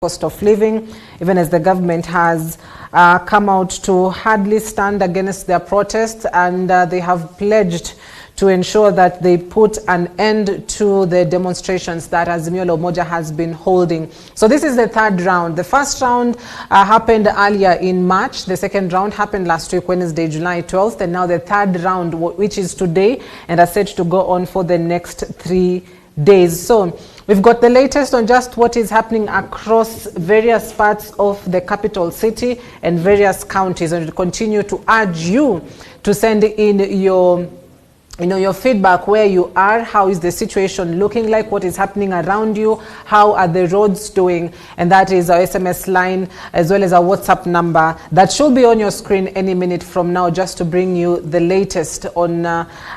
cost of living, even as the government has come out to hardly stand against their protests, and they have pledged to ensure that they put an end to the demonstrations that Azimio la Umoja has been holding. So this is the third round. The first round happened earlier in March. The second round happened last week, Wednesday, July 12th. And now the third round, which is today, and are set to go on for the next 3 days. So we've got the latest on just what is happening across various parts of the capital city and various counties, and we continue to urge you to send in your feedback, where you are, how is the situation looking like, what is happening around you, how are the roads doing. And that is our SMS line as well as our WhatsApp number that should be on your screen any minute from now, just to bring you the latest on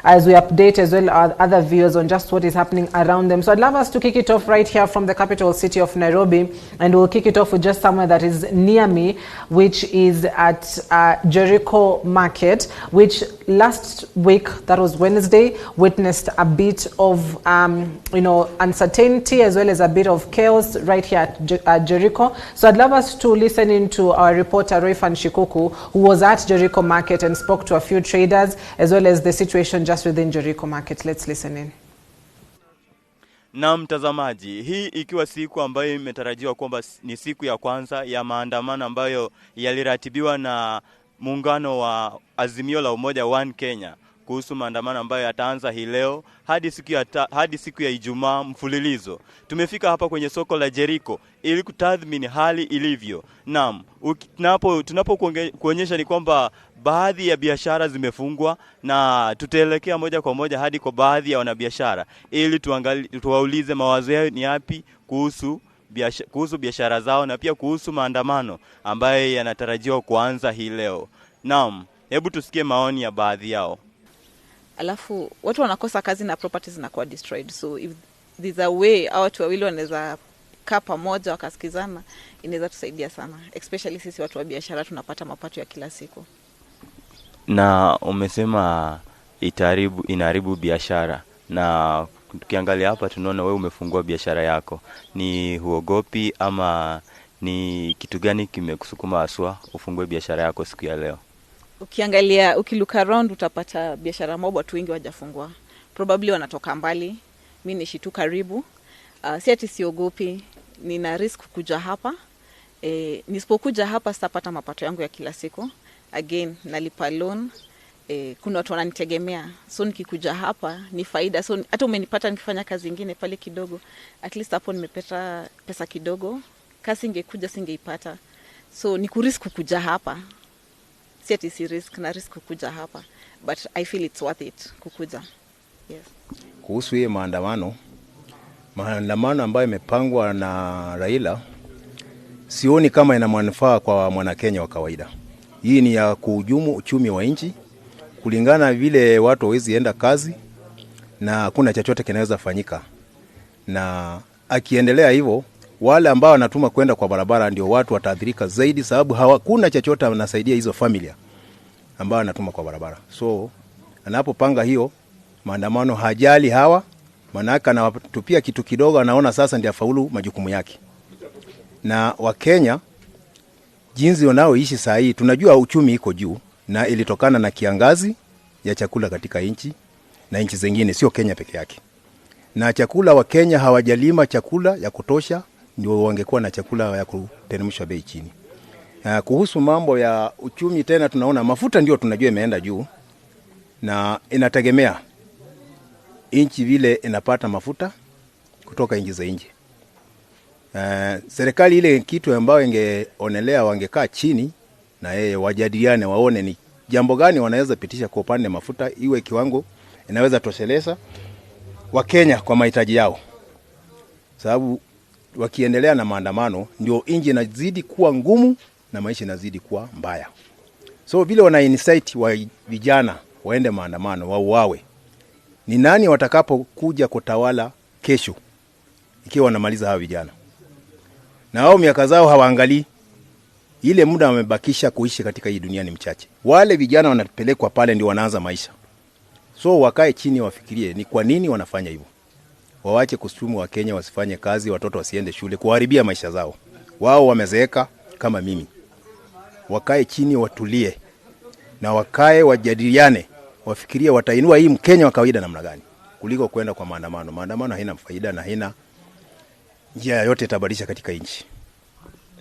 as we update as well our other viewers on just what is happening around them. So I'd love us to kick it off right here from the capital city of Nairobi, and we'll kick it off with just somewhere that is near me, which is at Jericho Market, which last week, that was Wednesday, witnessed a bit of uncertainty as well as a bit of chaos right here at Jericho. So I'd love us to listen into our reporter Roifan Shikuku, who was at Jericho Market and spoke to a few traders as well as the situation just within Jericho Market. Let's listen in. Na mtazamaji, hii ikiwa siku ambayo imetarajiwa kwamba ni siku ya kwanza ya maandamano ambayo yaliratibiwa na muungano wa Azimio la Umoja One Kenya kuhusu maandamano ambayo yataanza hii leo hadi siku ya Ijumaa mfululizo. Tumefika hapa kwenye soko la Jericho ili kutathmini hali ilivyo. Naam, tunapokuonyesha ni kwamba baadhi ya biashara zimefungwa, na tutaelekea moja kwa moja hadi kwa baadhi ya wanabiashara ili tuwaulize mawazo yao ni yapi kuhusu biashara zao na pia kuhusu maandamano ambayo yanatarajiwa kuanza hii leo. Naam, hebu tusikie maoni ya baadhi yao. Alafu watu wanakosa kazi na properties zinakuwa destroyed. So if there's a way watu wawili wanaweza kaa pamoja wakasikizana, inaweza tusaidia sana, especially sisi watu wa biashara tunapata mapato ya kila siku. Na umesema inaharibu biashara, na tukiangalia hapa tunaona wewe umefungua biashara yako. Ni huogopi ama ni kitu gani kimekusukuma haswa ufungue biashara yako siku ya leo? Ukiangalia, ukilook around utapata biashara mob watu wengi hawajafungua. Probably wanatoka mbali. Mimi nishi tu karibu. Si ati siogopi, nina risk kuja hapa. Nisipokuja hapa sitapata mapato yangu ya kila siku. Again, nalipa loan. Kuna watu wananitegemea. So nikikuja hapa ni faida. So hata umenipata nikifanya kazi nyingine pale kidogo, at least hapo nimepata pesa kidogo. Kazi ingekuja singeipata. So ni kurisk kuja hapa. Si ati si risk, na risk kukuja hapa, but I feel it's worth it kukuja. Yes. Kuhusu hii maandamano ambayo imepangwa na Raila, sioni kama ina manufaa kwa mwanakenya wa kawaida. Hii ni ya kuhujumu uchumi wa nchi, kulingana vile watu hawezi enda kazi na hakuna chochote kinaweza fanyika. Na akiendelea hivyo, wale ambao wanatuma kwenda kwa barabara ndio watu wataathirika zaidi, sababu hakuna chochote wanasaidia hizo familia ambao wanatuma kwa barabara. So anapopanga hiyo maandamano, hajali hawa, manaka anawatupia kitu kidogo, anaona sasa ndio afaulu majukumu yake. Na Wakenya jinsi wanaoishi saa hii, tunajua uchumi iko juu, na ilitokana na kiangazi ya chakula katika nchi na nchi zingine, sio Kenya peke yake. Na chakula wa Kenya hawajalima chakula ya kutosha, ndio wangekuwa na chakula ya kuteremsha bei chini. Kuhusu mambo ya uchumi tena, tunaona mafuta ndio tunajua imeenda juu, na inategemea nchi vile inapata mafuta kutoka nchi za nje. Serikali ile kitu ambayo ingeonelea, wangekaa chini na wajadiliane, waone ni jambo gani wanaweza pitisha kwa upande mafuta, iwe kiwango inaweza tosheleza Wakenya kwa mahitaji yao. Sababu wakiendelea na maandamano ndio nchi inazidi kuwa ngumu na maisha inazidi kuwa mbaya. So vile wana insight wa vijana waende maandamano, wauawe, ni nani watakapokuja kutawala kesho ikiwa wanamaliza hawa vijana? Na hao miaka zao hawaangalii, ile muda wamebakisha kuishi katika hii dunia ni mchache. Wale vijana wanapelekwa pale ndio wanaanza maisha. So wakae chini wafikirie ni kwa nini wanafanya hivyo. Waache kusumu wa Kenya wasifanye kazi, watoto wasiende shule, kuharibia maisha zao. wao wamezeeka kama mimi, wakae chini watulie na wakae wajadiliane, wafikirie watainua hii Mkenya wa kawaida namna gani kuliko kwenda kwa maandamano. Maandamano haina faida na haina njia yote itabadilisha katika nchi.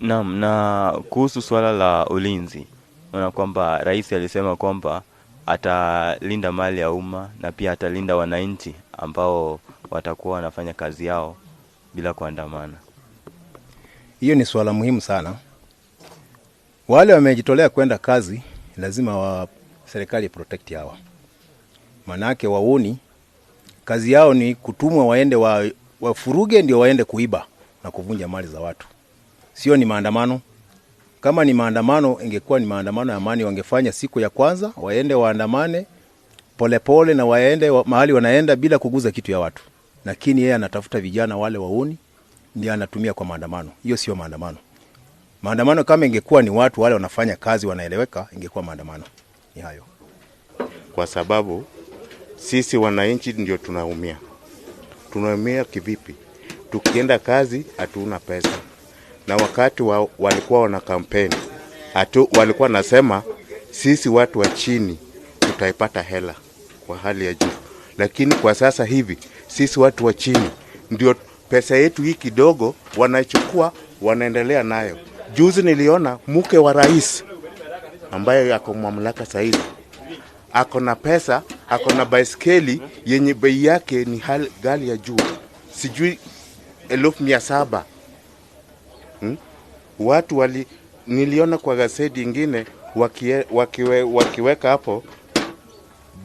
Naam, na kuhusu swala la ulinzi, unaona kwamba rais alisema kwamba atalinda mali ya umma na pia atalinda wananchi ambao watakuwa wanafanya kazi yao bila kuandamana. Hiyo ni swala muhimu sana. Wale wamejitolea kwenda kazi lazima serikali protect hawa. Manake wauni kazi yao ni kutumwa waende wafuruge ndio waende kuiba na kuvunja mali za watu. Sio ni maandamano. Kama ni maandamano, ingekuwa ni maandamano ya amani, wangefanya siku ya kwanza, waende waandamane polepole na waende mahali wanaenda bila kuguza kitu ya watu. Lakini yeye anatafuta vijana wale wauni ndio anatumia kwa maandamano. Hiyo sio maandamano. Maandamano kama ingekuwa ni watu wale wanafanya kazi wanaeleweka, ingekuwa maandamano. Ni hayo. Kwa sababu sisi wananchi ndio tunaumia. Tunaumia kivipi? Tukienda kazi hatuna pesa. Na wakati walikuwa wana kampeni, walikuwa nasema sisi watu wa chini tutaipata hela kwa hali ya juu. Lakini kwa sasa hivi sisi watu wa chini ndio pesa yetu hii kidogo wanachukua wanaendelea nayo. Juzi niliona mke wa rais ambaye yako mamlaka saizi, ako na pesa, ako na baiskeli yenye bei yake ni ghali ya juu. Sijui 1700. Watu niliona kwa gazeti ingine wakiweka hapo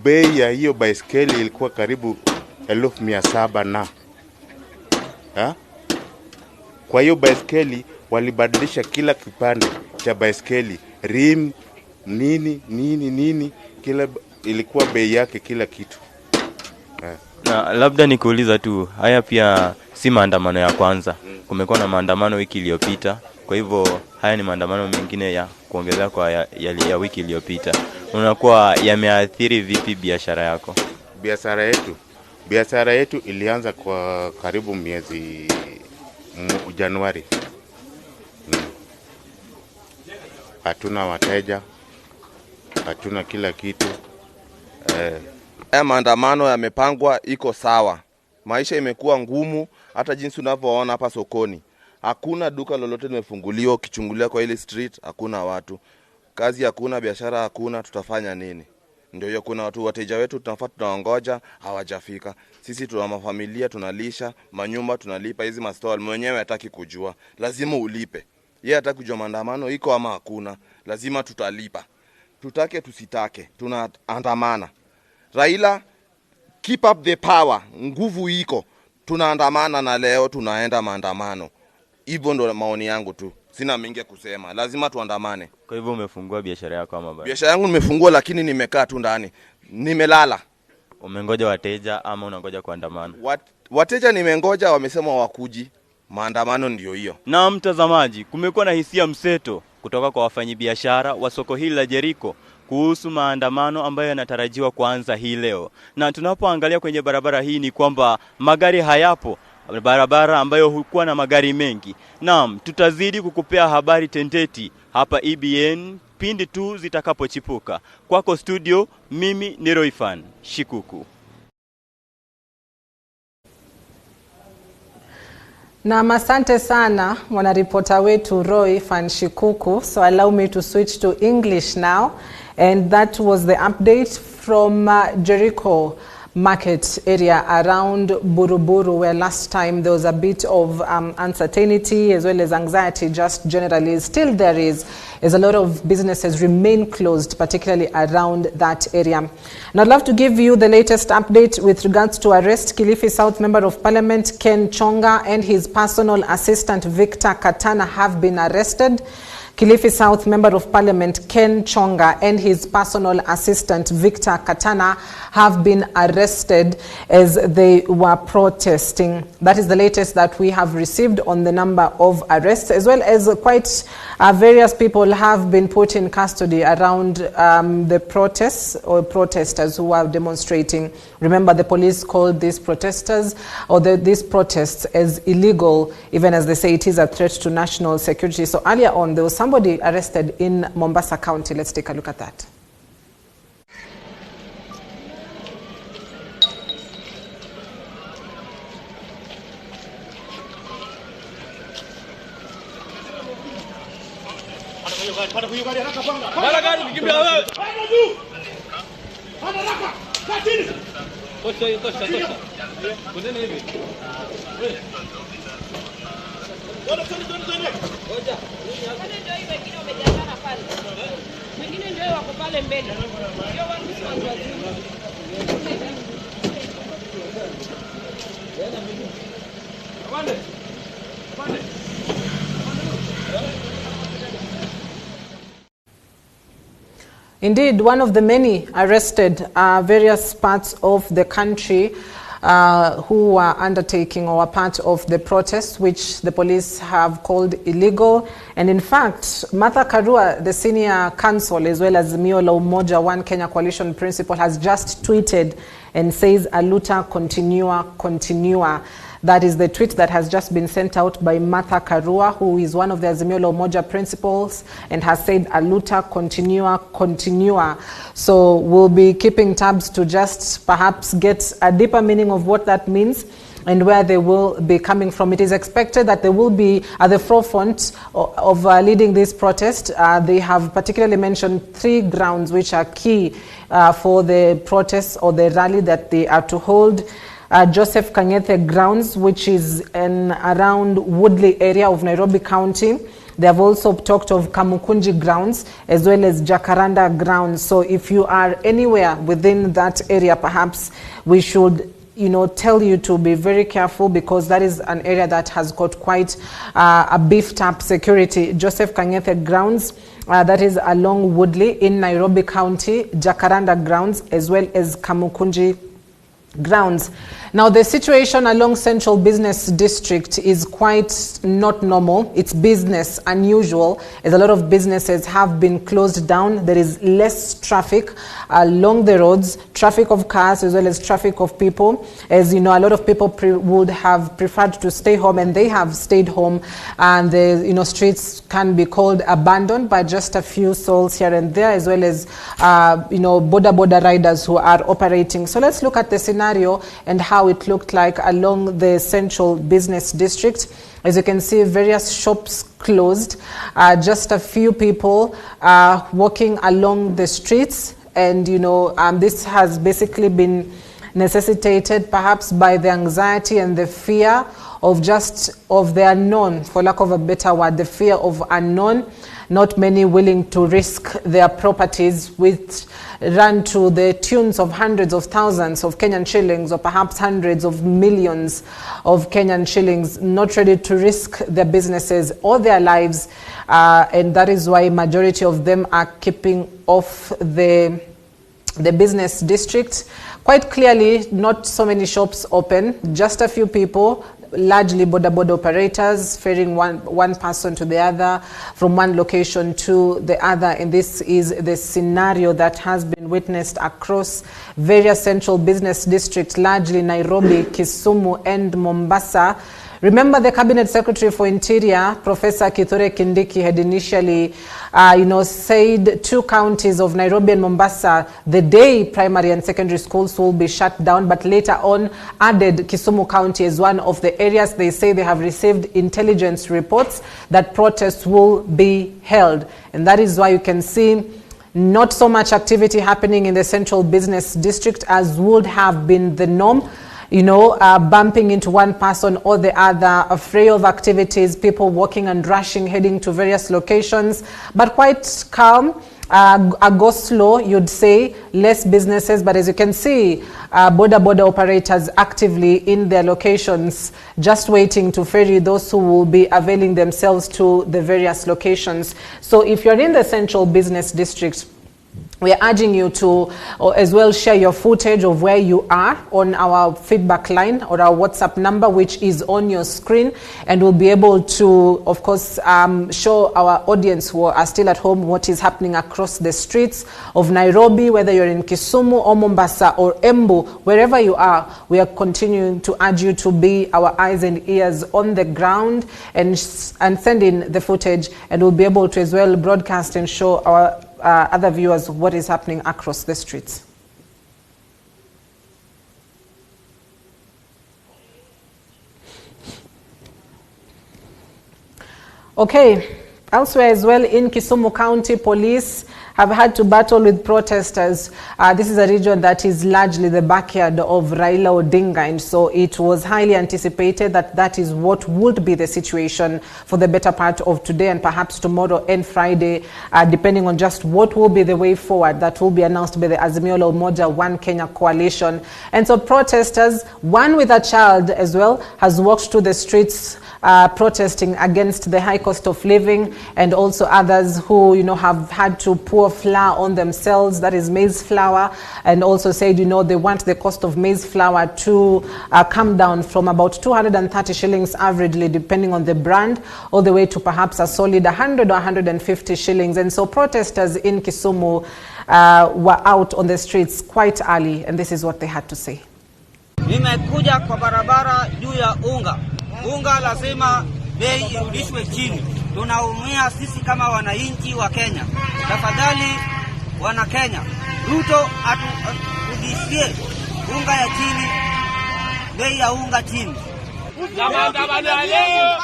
bei ya hiyo baiskeli ilikuwa karibu 1700 na. Kwa hiyo baiskeli walibadilisha kila kipande cha baiskeli, rim, nini, kila ilikuwa bei yake kila kitu. Na labda nikuuliza tu, haya pia si maandamano ya kwanza. Kumekuwa na maandamano wiki iliyopita. Kwa hivyo haya ni maandamano mengine ya kuongezea kwa ya wiki iliyopita. Unakuwa yameathiri vipi biashara yako? Biashara yetu ilianza kwa karibu miezi Januari. Hatuna wateja, hatuna kila kitu. Maandamano yamepangwa iko sawa. Maisha imekuwa ngumu, hata jinsi unavyoona hapa sokoni. Hakuna duka lolote limefunguliwa, ukichungulia kwa ile street hakuna watu. Kazi hakuna, biashara hakuna, tutafanya nini? Ndio hiyo, kuna watu wateja wetu tunafaa tunaongoja hawajafika. Sisi tuna mafamilia tunalisha, manyumba tunalipa, hizi mastall mwenyewe hataki kujua. Lazima ulipe. Yeye hataki kujua maandamano iko ama hakuna. Lazima tutalipa. Tutake tusitake, tunaandamana. Raila, keep up the power. Nguvu iko. Tunaandamana na leo tunaenda maandamano. Hivyo ndo maoni yangu tu. Sina mengi kusema. Lazima tuandamane. Kwa hivyo umefungua biashara yako ama bado? Biashara yangu nimefungua lakini nimekaa tu ndani. Nimelala. Umengoja wateja ama unangoja kuandamana? Wateja nimengoja, wamesema wakuji. Maandamano ndio hiyo. Na mtazamaji, kumekuwa na hisia mseto kutoka kwa wafanyabiashara wa soko hili la Jericho kuhusu maandamano ambayo yanatarajiwa kuanza hii leo. Na tunapoangalia kwenye barabara hii ni kwamba magari hayapo, barabara ambayo hukuwa na magari mengi. Naam, tutazidi kukupea habari tendeti hapa EBN pindi tu zitakapochipuka. Kwako studio, mimi ni Roifan Shikuku. Na asante sana mwanaripota wetu Roifan Shikuku. So allow me to switch to English now. And that was the update from Jericho market area around Buruburu, where last time there was a bit of uncertainty as well as anxiety just generally. Still there is a lot of businesses remain closed, particularly around that area. And I'd love to give you the latest update with regards to arrest. Kilifi South Member of Parliament Ken Chonga and his personal assistant Victor Katana have been arrested. Kilifi South Member of Parliament Ken Chonga and his personal assistant Victor Katana have been arrested as they were protesting. That is the latest that we have received on the number of arrests, as well as quite various people have been put in custody around the protests or protesters who are demonstrating. Remember, the police called these protesters or these protests as illegal, even as they say it is a threat to national security. So earlier on, there was somebody arrested in Mombasa County. Let's take a look at that. Indeed, one of the many arrested various parts of the country who were undertaking or were part of the protests, which the police have called illegal. And in fact, Martha Karua, the senior counsel, as well as Miola Umoja One Kenya Coalition principal, has just tweeted and says, "Aluta continua, continua." That is the tweet that has just been sent out by Martha Karua, who is one of the Azimio la Umoja principals, and has said, "Aluta continua, continua." So we'll be keeping tabs to just perhaps get a deeper meaning of what that means and where they will be coming from. It is expected that they will be at the forefront of leading this protest. They have particularly mentioned 3 grounds which are key for the protest or the rally that they are to hold. Joseph Kang'ethe grounds, which is in around Woodley area of Nairobi County. They have also talked of Kamukunji grounds as well as Jacaranda grounds. So if you are anywhere within that area, perhaps we should tell you to be very careful, because that is an area that has got quite a beefed up security. Joseph Kang'ethe grounds, that is along Woodley in Nairobi County, Jacaranda grounds, as well as Kamukunji grounds. Now, the situation along Central Business District is quite not normal. It's business unusual, as a lot of businesses have been closed down. There is less traffic along the roads, traffic of cars as well as traffic of people. As you know, a lot of people would have preferred to stay home, and they have stayed home, and the streets can be called abandoned by just a few souls here and there, as well as border riders who are operating. So let's look at the scenario and how it looked like along the Central Business District. As you can see, various shops closed, just a few people walking along the streets, and this has basically been necessitated perhaps by the anxiety and the fear of the unknown, for lack of a better word, the fear of unknown. Not many willing to risk their properties, which run to the tunes of hundreds of thousands of Kenyan shillings, or perhaps hundreds of millions of Kenyan shillings, not ready to risk their businesses or their lives. And that is why majority of them are keeping off the business district. Quite clearly, not so many shops open, just a few people, largely border operators ferrying one person to the other, from one location to the other. And this is the scenario that has been witnessed across various central business districts, largely Nairobi, Kisumu and Mombasa. Remember, the Cabinet Secretary for Interior, Professor Kithure Kindiki, had initially, said 2 counties of Nairobi and Mombasa, the day primary and secondary schools will be shut down, but later on added Kisumu County as one of the areas. They say they have received intelligence reports that protests will be held. And that is why you can see not so much activity happening in the Central Business District as would have been the norm. bumping into one person or the other, a fray of activities, people walking and rushing, heading to various locations, but quite calm. A go slow, you'd say, less businesses, but as you can see, border operators actively in their locations, just waiting to ferry those who will be availing themselves to the various locations. So if you're in the central business district, we are urging you to as well share your footage of where you are on our feedback line or our WhatsApp number, which is on your screen, and we'll be able to, of course, show our audience who are still at home what is happening across the streets of Nairobi, whether you're in Kisumu or Mombasa or Embu, wherever you are. We are continuing to urge you to be our eyes and ears on the ground and send in the footage, and we'll be able to as well broadcast and show our other viewers what is happening across the streets. Okay, elsewhere as well in Kisumu County, police have had to battle with protesters. This is a region that is largely the backyard of Raila Odinga, and so it was highly anticipated that that is what would be the situation for the better part of today and perhaps tomorrow and Friday, depending on just what will be the way forward that will be announced by the Azimio la Umoja One Kenya coalition. And so protesters, one with a child as well, has walked to the streets protesting against the high cost of living, and also others who have had to pour flour on themselves, that is maize flour, and also said they want the cost of maize flour to come down from about 230 shillings averagely, depending on the brand, all the way to perhaps a solid 100 or 150 shillings. And so protesters in Kisumu were out on the streets quite early, and this is what they had to say. Nimekuja kwa barabara juu ya unga. Unga lazima bei irudishwe chini. Tunaumia sisi kama wananchi wa Kenya. Tafadhali wana Kenya, Ruto aturudishie unga ya chini, bei ya unga chini. Maandamano ya leo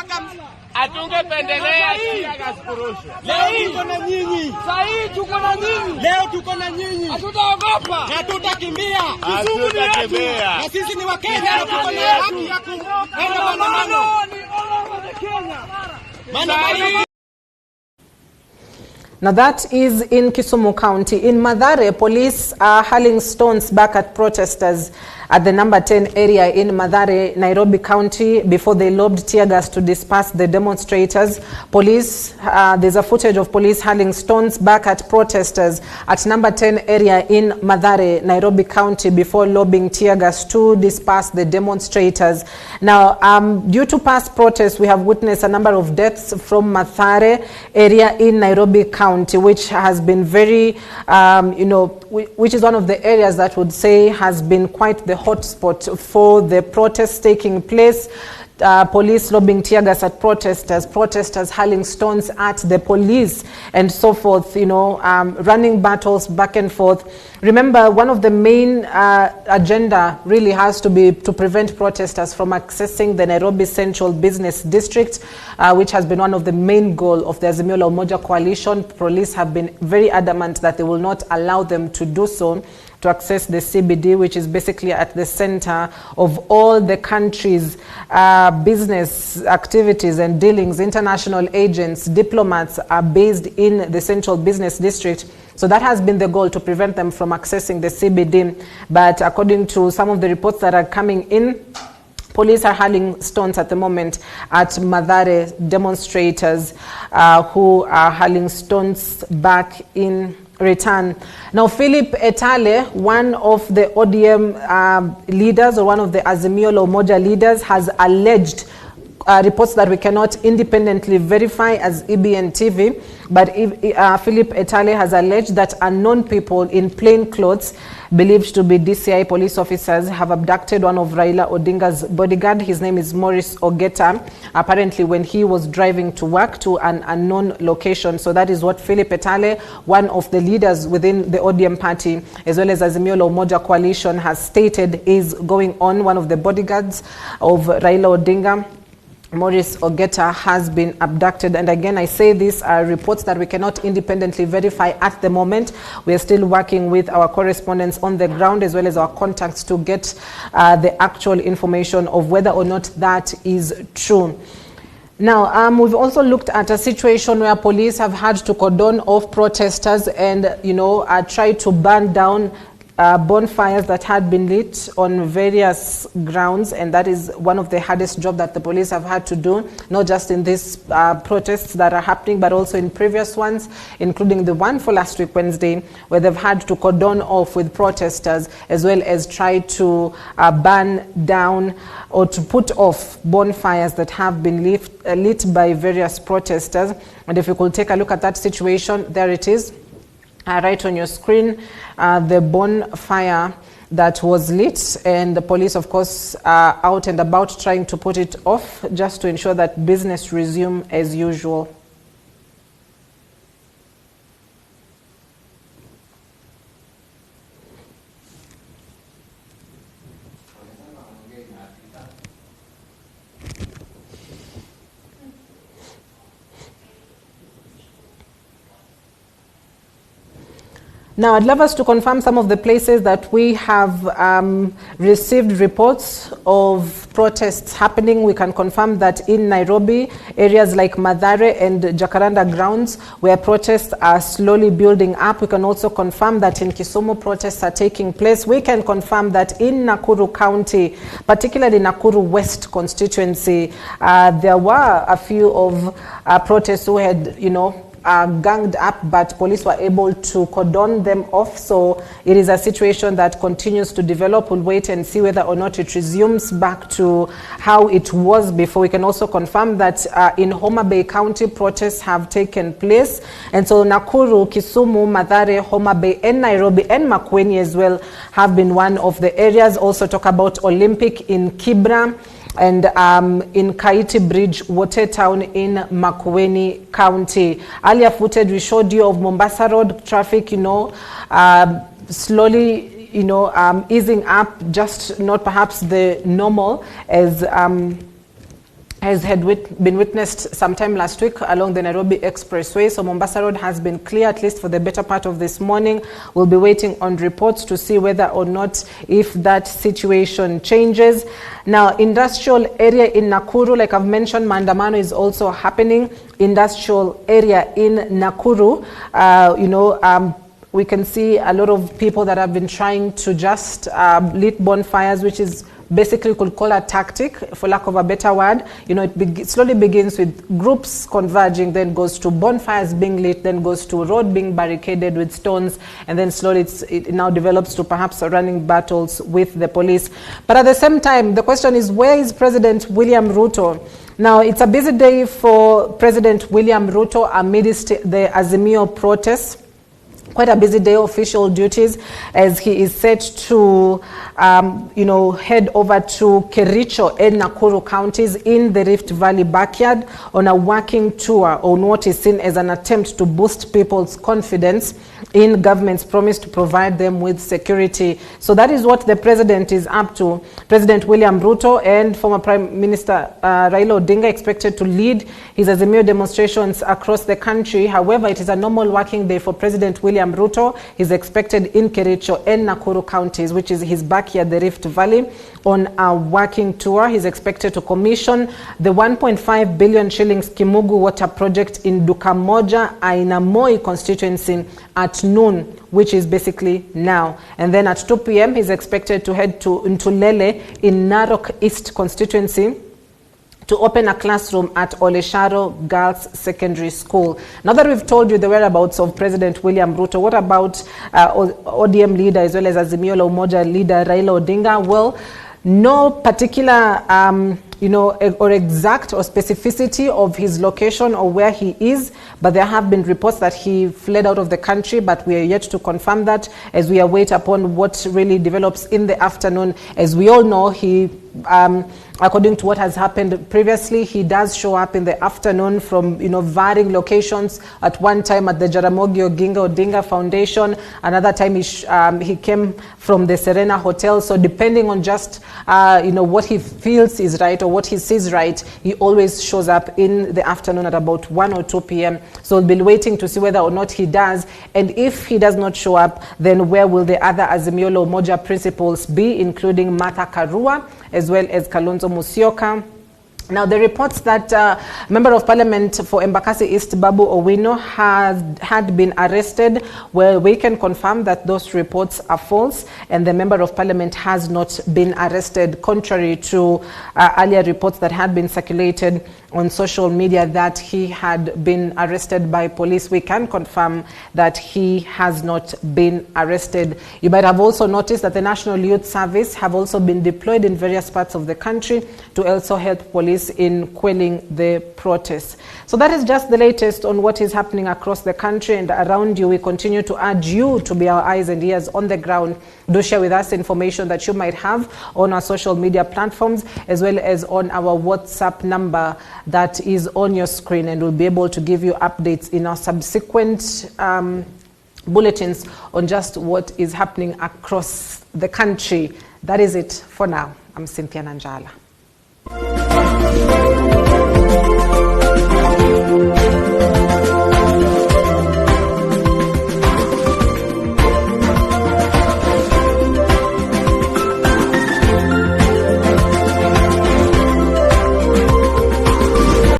hatungependelea kurushwa. Leo tuko na nyinyi. Sasa tuko na nyinyi. Leo tuko na nyinyi. Hatutaogopa. Hatutakimbia. Hatutakimbia. Na sisi ni wa Kenya, tuko na haki ya kuenda maandamano. Maandamano. Now that is in Kisumu County. In Mathare, police are hurling stones back at protesters at the number 10 area in Mathare, Nairobi County, before they lobbed tear gas to disperse the demonstrators. Police, there's a footage of police hurling stones back at protesters at number 10 area in Mathare, Nairobi County, before lobbing tear gas to disperse the demonstrators. Now, due to past protests, we have witnessed a number of deaths from Mathare area in Nairobi County, which has been very, which is one of the areas that would say has been quite the hotspot for the protests taking place. Police lobbing tear gas at protesters hurling stones at the police and so forth, running battles back and forth. Remember, one of the main agenda really has to be to prevent protesters from accessing the Nairobi Central Business District, which has been one of the main goals of the Azimio la Umoja coalition. Police have been very adamant that they will not allow them to do so, to access the CBD, which is basically at the center of all the country's business activities and dealings. International agents, diplomats are based in the Central Business District. So that has been the goal, to prevent them from accessing the CBD. But according to some of the reports that are coming in, police are hurling stones at the moment at Mathare demonstrators who are hurling stones back in return. Now, Philip Etale, one of the ODM leaders, or one of the Azimio la Umoja leaders, has alleged reports that we cannot independently verify as EBN TV, but Philip Etale has alleged that unknown people in plain clothes, believed to be DCI police officers, have abducted one of Raila Odinga's bodyguard. His name is Maurice Ogeta, apparently when he was driving to work to an unknown location. So that is what Philip Etale, one of the leaders within the ODM party, as well as Azimio la Umoja coalition, has stated is going on. One of the bodyguards of Raila Odinga Maurice Ogeta has been abducted. And again, I say these are reports that we cannot independently verify at the moment. We are still working with our correspondents on the ground as well as our contacts to get the actual information of whether or not that is true. Now, we've also looked at a situation where police have had to cordon off protesters and, try to burn down bonfires that had been lit on various grounds, and that is one of the hardest jobs that the police have had to do, not just in these protests that are happening, but also in previous ones, including the one for last week, Wednesday, where they've had to cordon off with protesters, as well as try to burn down or to put off bonfires that have been lit by various protesters. And if you could take a look at that situation, there it is. Right on your screen, the bonfire that was lit, and the police, of course, are out and about trying to put it off just to ensure that business resume as usual. Now, I'd love us to confirm some of the places that we have received reports of protests happening. We can confirm that in Nairobi, areas like Mathare and Jacaranda grounds, where protests are slowly building up. We can also confirm that in Kisumu, protests are taking place. We can confirm that in Nakuru County, particularly Nakuru West constituency, there were a few of protests who had, ganged up, but police were able to cordon them off. So it is a situation that continues to develop. We'll wait and see whether or not it resumes back to how it was before. We can also confirm that in Homa Bay County, protests have taken place. And so Nakuru, Kisumu, Mathare, Homa Bay, and Nairobi, and Makueni as well have been one of the areas. Also talk about Olympic in Kibra, and in Kaiti Bridge, Wote Town in Makueni County. Earlier footage we showed you of Mombasa Road traffic, slowly, easing up, just not perhaps the normal as had been witnessed sometime last week along the Nairobi Expressway. So Mombasa Road has been clear, at least for the better part of this morning. We'll be waiting on reports to see whether or not if that situation changes. Now, industrial area in Nakuru, like I've mentioned, maandamano is also happening. Industrial area in Nakuru, we can see a lot of people that have been trying to just lit bonfires, which is basically we could call a tactic, for lack of a better word. It slowly begins with groups converging, then goes to bonfires being lit, then goes to road being barricaded with stones, and then slowly it now develops to perhaps running battles with the police. But at the same time, the question is, where is President William Ruto? Now, it's a busy day for President William Ruto amidst the Azimio protests. Quite a busy day, official duties, as he is set to, head over to Kericho and Nakuru counties in the Rift Valley backyard on a working tour on what is seen as an attempt to boost people's confidence in government's promise to provide them with security. So that is what the president is up to. President William Ruto and former Prime Minister Raila Odinga expected to lead his Azimio demonstrations across the country. However, it is a normal working day for President William Ruto. He's expected in Kericho and Nakuru counties, which is his backyard, the Rift Valley, on a working tour. He's expected to commission the 1.5 billion shillings Kimugu water project in Dukamoja, Ainamoi constituency at noon, which is basically now. And then at 2 p.m., he's expected to head to Ntulele in Narok East constituency to open a classroom at Olesharo Girls Secondary School. Now that we've told you the whereabouts of President William Ruto, what about ODM leader as well as Azimio la Umoja leader Raila Odinga? Well, no particular or exact or specificity of his location or where he is, but there have been reports that he fled out of the country, but we are yet to confirm that as we await upon what really develops in the afternoon. As we all know, he according to what has happened previously, he does show up in the afternoon from, varying locations. At one time at the Jaramogi Oginga Odinga Foundation, another time he came from the Serena Hotel. So depending on just, what he feels is right or what he sees right, he always shows up in the afternoon at about 1 or 2 p.m. So we'll be waiting to see whether or not he does. And if he does not show up, then where will the other Azimio la Umoja principals be, including Martha Karua, as well as Kalonzo Musyoka? Now, the reports that Member of Parliament for Embakasi East, Babu Owino, had been arrested, well, we can confirm that those reports are false, and the Member of Parliament has not been arrested, contrary to earlier reports that had been circulated on social media that he had been arrested by police. We can confirm that he has not been arrested. You might have also noticed that the National Youth Service have also been deployed in various parts of the country to also help police in quelling the protests. So that is just the latest on what is happening across the country and around you. We continue to urge you to be our eyes and ears on the ground. Do share with us information that you might have on our social media platforms, as well as on our WhatsApp number that is on your screen, and we'll be able to give you updates in our subsequent bulletins on just what is happening across the country. That is it for now. I'm Cynthia Nanjala.